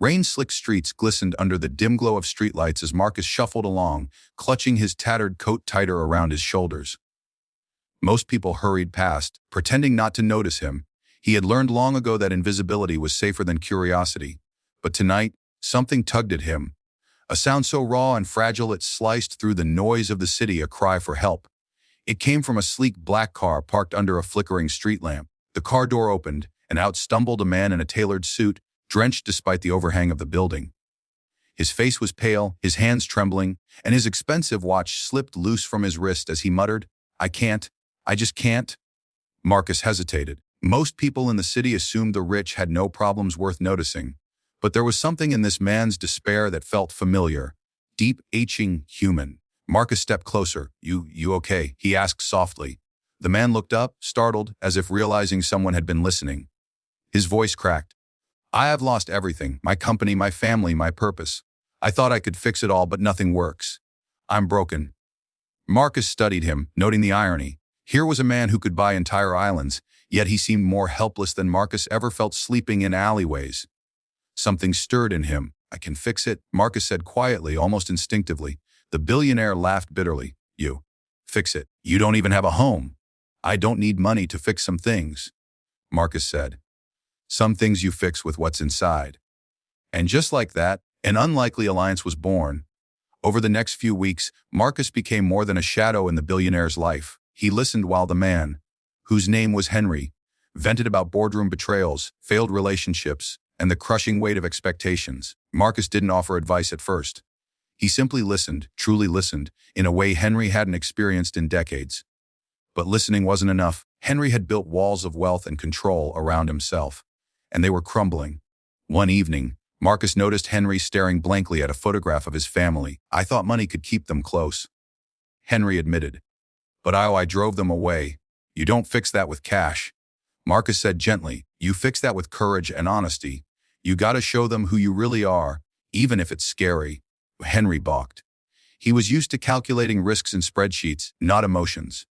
Rain-slicked streets glistened under the dim glow of streetlights as Marcus shuffled along, clutching his tattered coat tighter around his shoulders. Most people hurried past, pretending not to notice him. He had learned long ago that invisibility was safer than curiosity. But tonight, something tugged at him. A sound so raw and fragile it sliced through the noise of the city, a cry for help. It came from a sleek black car parked under a flickering street lamp. The car door opened, and out stumbled a man in a tailored suit, drenched despite the overhang of the building. His face was pale, his hands trembling, and his expensive watch slipped loose from his wrist as he muttered, I just can't." Marcus hesitated. Most people in the city assumed the rich had no problems worth noticing. But there was something in this man's despair that felt familiar, deep, aching, human. Marcus stepped closer. You okay?" he asked softly. The man looked up, startled, as if realizing someone had been listening. His voice cracked. "I have lost everything, my company, my family, my purpose. I thought I could fix it all, but nothing works. I'm broken." Marcus studied him, noting the irony. Here was a man who could buy entire islands, yet he seemed more helpless than Marcus ever felt, sleeping in alleyways. Something stirred in him. "I can fix it," Marcus said quietly, almost instinctively. The billionaire laughed bitterly. "You fix it? You don't even have a home." "I don't need money to fix some things," Marcus said. "Some things you fix with what's inside." And just like that, an unlikely alliance was born. Over the next few weeks, Marcus became more than a shadow in the billionaire's life. He listened while the man, whose name was Henry, vented about boardroom betrayals, failed relationships, and the crushing weight of expectations. Marcus didn't offer advice at first. He simply listened, truly listened, in a way Henry hadn't experienced in decades. But listening wasn't enough. Henry had built walls of wealth and control around himself, and they were crumbling. One evening, Marcus noticed Henry staring blankly at a photograph of his family. "I thought money could keep them close," Henry admitted. "But I drove them away." "You don't fix that with cash," Marcus said gently. "You fix that with courage and honesty. You gotta show them who you really are, even if it's scary." Henry balked. He was used to calculating risks in spreadsheets, not emotions.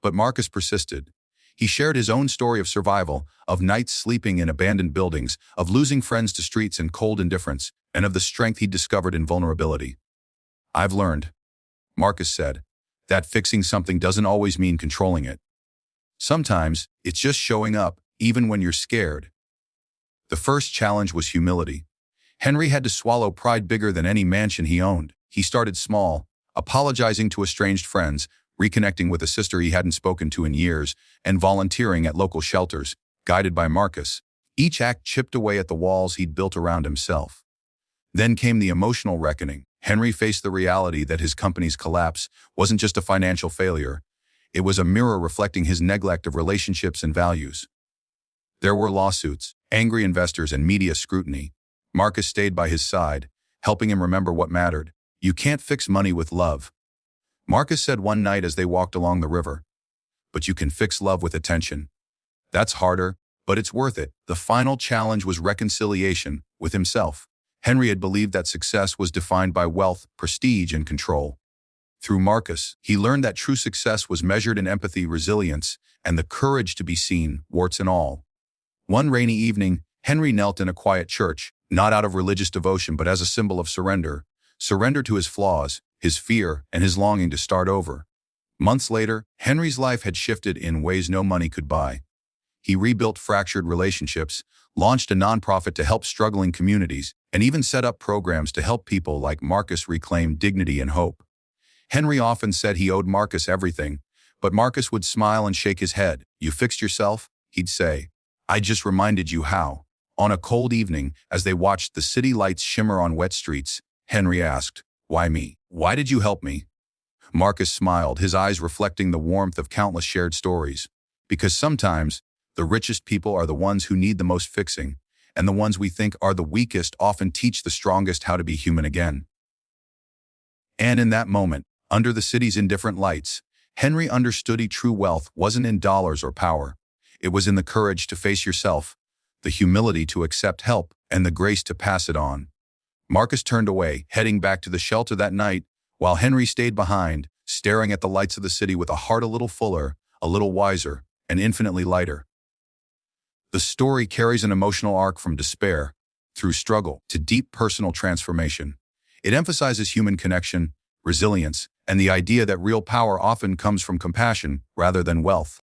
But Marcus persisted. He shared his own story of survival, of nights sleeping in abandoned buildings, of losing friends to streets and cold indifference, and of the strength he'd discovered in vulnerability. "I've learned," Marcus said, "that fixing something doesn't always mean controlling it. Sometimes, it's just showing up, even when you're scared." The first challenge was humility. Henry had to swallow pride bigger than any mansion he owned. He started small, apologizing to estranged friends, reconnecting with a sister he hadn't spoken to in years, and volunteering at local shelters, guided by Marcus. Each act chipped away at the walls he'd built around himself. Then came the emotional reckoning. Henry faced the reality that his company's collapse wasn't just a financial failure. It was a mirror reflecting his neglect of relationships and values. There were lawsuits, angry investors, and media scrutiny. Marcus stayed by his side, helping him remember what mattered. "You can't fix money with love," Marcus said one night as they walked along the river. "But you can fix love with attention. That's harder, but it's worth it." The final challenge was reconciliation with himself. Henry had believed that success was defined by wealth, prestige, and control. Through Marcus, he learned that true success was measured in empathy, resilience, and the courage to be seen, warts and all. One rainy evening, Henry knelt in a quiet church, not out of religious devotion but as a symbol of surrender. Surrender to his flaws, his fear, and his longing to start over. Months later, Henry's life had shifted in ways no money could buy. He rebuilt fractured relationships, launched a nonprofit to help struggling communities, and even set up programs to help people like Marcus reclaim dignity and hope. Henry often said he owed Marcus everything, but Marcus would smile and shake his head. "You fixed yourself," he'd say. "I just reminded you how." On a cold evening, as they watched the city lights shimmer on wet streets, Henry asked, "Why me? Why did you help me?" Marcus smiled, his eyes reflecting the warmth of countless shared stories. "Because sometimes, the richest people are the ones who need the most fixing, and the ones we think are the weakest often teach the strongest how to be human again." And in that moment, under the city's indifferent lights, Henry understood true wealth wasn't in dollars or power. It was in the courage to face yourself, the humility to accept help, and the grace to pass it on. Marcus turned away, heading back to the shelter that night, while Henry stayed behind, staring at the lights of the city with a heart a little fuller, a little wiser, and infinitely lighter. The story carries an emotional arc from despair through struggle to deep personal transformation. It emphasizes human connection, resilience, and the idea that real power often comes from compassion rather than wealth.